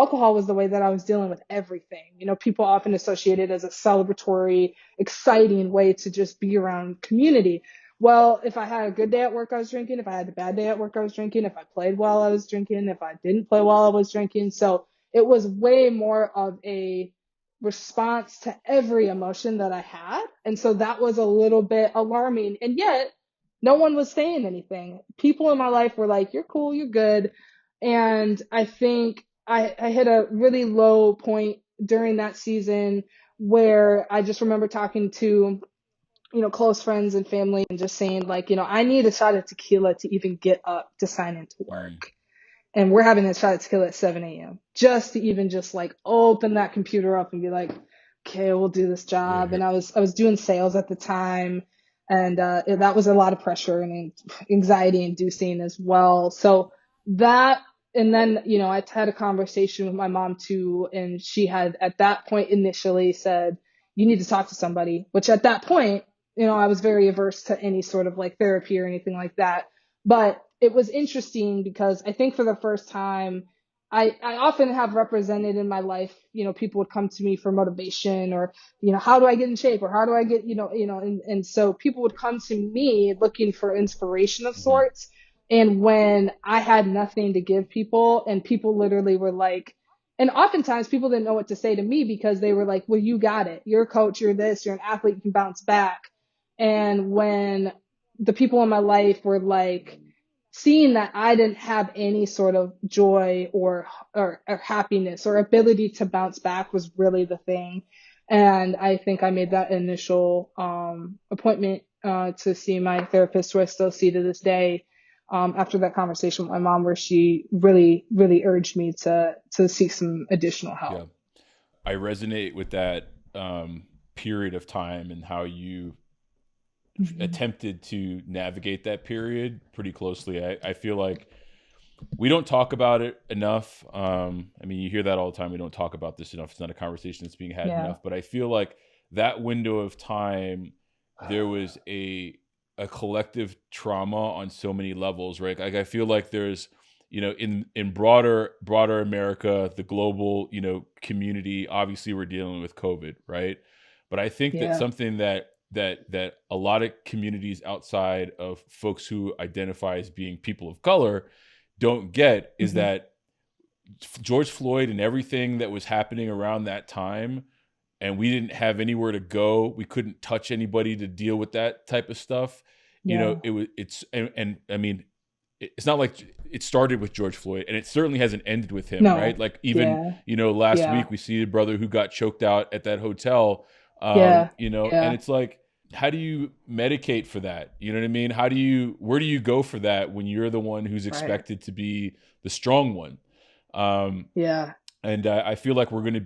alcohol was the way that I was dealing with everything. People often associate it as a celebratory, exciting way to just be around community. Well, if I had a good day at work, I was drinking. If I had a bad day at work, I was drinking. If I played well, I was drinking. If I didn't play well, I was drinking. So it was way more of a response to every emotion that I had. And so that was a little bit alarming. And yet, no one was saying anything. People in my life were like, you're cool, you're good. And I think I hit a really low point during that season where I just remember talking to close friends and family and just saying like, I need a shot of tequila to even get up to sign into Mm. work. And we're having a shot of tequila at 7 a.m. just to even just like open that computer up and be like, okay, we'll do this job. Yeah. And I was doing sales at the time, and that was a lot of pressure and anxiety inducing as well. So that, and then, I had a conversation with my mom too, and she had at that point initially said, you need to talk to somebody, which at that point, I was very averse to any sort of like therapy or anything like that. But it was interesting because I think for the first time, I often have represented in my life, people would come to me for motivation or, how do I get in shape or how do I get, and so people would come to me looking for inspiration of Mm-hmm. sorts. And when I had nothing to give people and people literally were like, and oftentimes people didn't know what to say to me because they were like, well, you got it. You're a coach, you're this, you're an athlete, you can bounce back. And when the people in my life were like, seeing that I didn't have any sort of joy or happiness or ability to bounce back was really the thing. And I think I made that initial appointment to see my therapist, who I still see to this day, after that conversation with my mom, where she really, really urged me to seek some additional help. Yeah. I resonate with that period of time and how you Mm-hmm. attempted to navigate that period pretty closely. I feel like we don't talk about it enough. I mean, you hear that all the time. We don't talk about this enough. It's not a conversation that's being had Yeah. enough. But I feel like that window of time, there was a collective trauma on so many levels, right? Like I feel like there's, in broader America, the global, community. Obviously, we're dealing with COVID, right? But I think that Yeah. something that a lot of communities outside of folks who identify as being people of color don't get is Mm-hmm. that George Floyd and everything that was happening around that time, and we didn't have anywhere to go. We couldn't touch anybody to deal with that type of stuff. Yeah. And I mean, it's not like it started with George Floyd, and it certainly hasn't ended with him, right? No. Like even, Yeah. last Yeah. week we see a brother who got choked out at that hotel, Yeah. and Yeah. it's like, how do you medicate for that? You know what I mean? Where do you go for that when you're the one who's Right. expected to be the strong one? Um, Yeah. and I feel like we're going to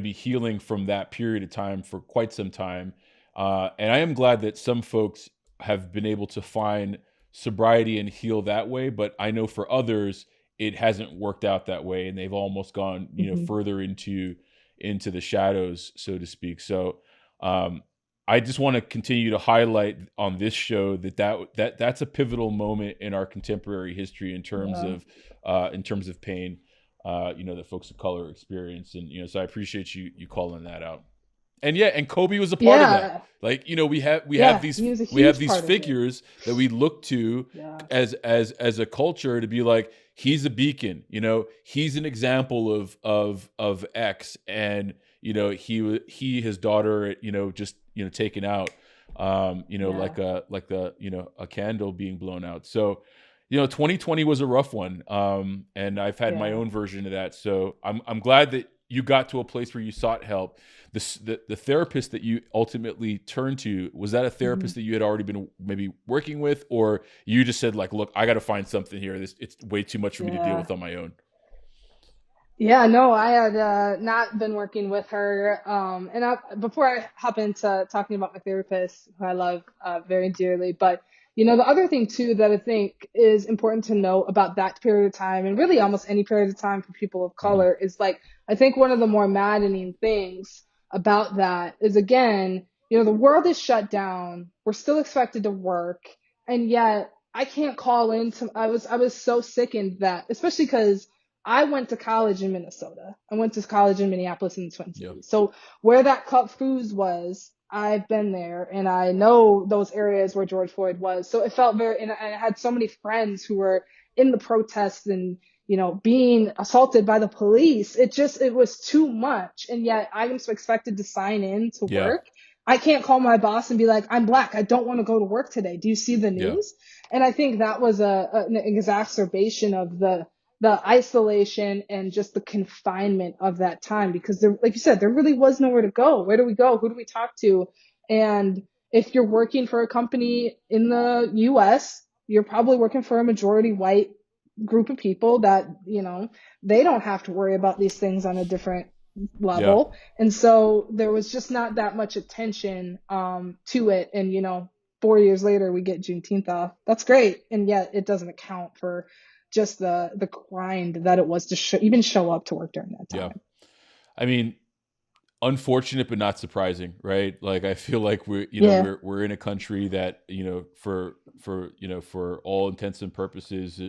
be healing from that period of time for quite some time. And I am glad that some folks have been able to find sobriety and heal that way, but I know for others it hasn't worked out that way, and they've almost gone Mm-hmm. further into the shadows, so to speak. So I just want to continue to highlight on this show that's a pivotal moment in our contemporary history in terms Yeah. of pain, that folks of color experience. And, so I appreciate you calling that out. And yeah, and Kobe was a part of that. Yeah. Like, we have Yeah. He was a we have huge these part of it. figures that we look to Yeah. as a culture to be like, he's a beacon, he's an example of X. And, his daughter, just, taken out, Yeah. a candle being blown out. So, 2020 was a rough one. And I've had my Yeah. own version of that. So I'm glad that you got to a place where you sought help. The therapist that you ultimately turned to, was that a Mm-hmm. therapist that you had already been maybe working with, or you just said like, look, I got to find something here. It's way too much for me to deal Yeah. with on my own. Yeah, no, I had not been working with her. And before I hop into talking about my therapist, who I love very dearly, but the other thing too that I think is important to know about that period of time, and really almost any period of time for people of Mm-hmm. color, is like, I think one of the more maddening things about that is, again, the world is shut down. We're still expected to work, and yet I can't call into. I was so sickened that, especially because I went to college in Minnesota. I went to college in Minneapolis in the Twin Yep. Cities. So where that Cup Foods was, I've been there and I know those areas where George Floyd was. So it felt very, and I had so many friends who were in the protests and, you know, being assaulted by the police. It was too much. And yet I'm expected to sign in to Yeah. work. I can't call my boss and be like, I'm black. I don't want to go to work today. Do you see the Yeah. news? And I think that was an exacerbation of the isolation and just the confinement of that time, because there, like you said, there really was nowhere to go. Where do we go? Who do we talk to? And if you're working for a company in the US, you're probably working for a majority white group of people that, you know, they don't have to worry about these things on a different level. Yeah. And so there was just not that much attention to it. And, you know, 4 years later, we get Juneteenth off. That's great. And yet it doesn't account for just the grind that it was to even show up to work during that time. Yeah. I mean, unfortunate, but not surprising, right? Like, I feel like we're in a country that, you know, for all intents and purposes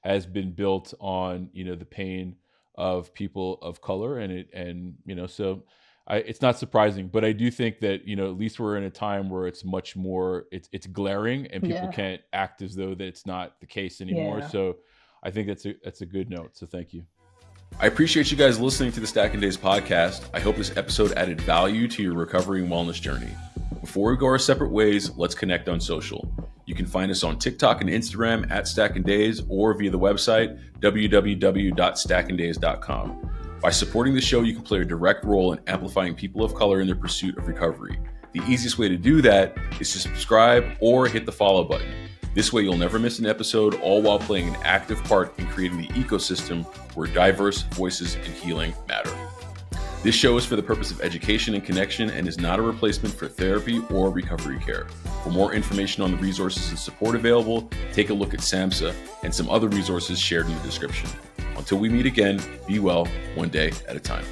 has been built on, you know, the pain of people of color, and you know, so it's not surprising, but I do think that, you know, at least we're in a time where it's much more, it's glaring, and people can't act as though that it's not the case anymore. Yeah. So I think that's a good note. So thank you. I appreciate you guys listening to the Stacking Days podcast. I hope this episode added value to your recovery and wellness journey. Before we go our separate ways, let's connect on social. You can find us on TikTok and Instagram at Stacking Days, or via the website www.stackingdays.com. By supporting the show, you can play a direct role in amplifying people of color in their pursuit of recovery. The easiest way to do that is to subscribe or hit the follow button. This way, you'll never miss an episode, all while playing an active part in creating the ecosystem where diverse voices and healing matter. This show is for the purpose of education and connection and is not a replacement for therapy or recovery care. For more information on the resources and support available, take a look at SAMHSA and some other resources shared in the description. Until we meet again, be well, one day at a time.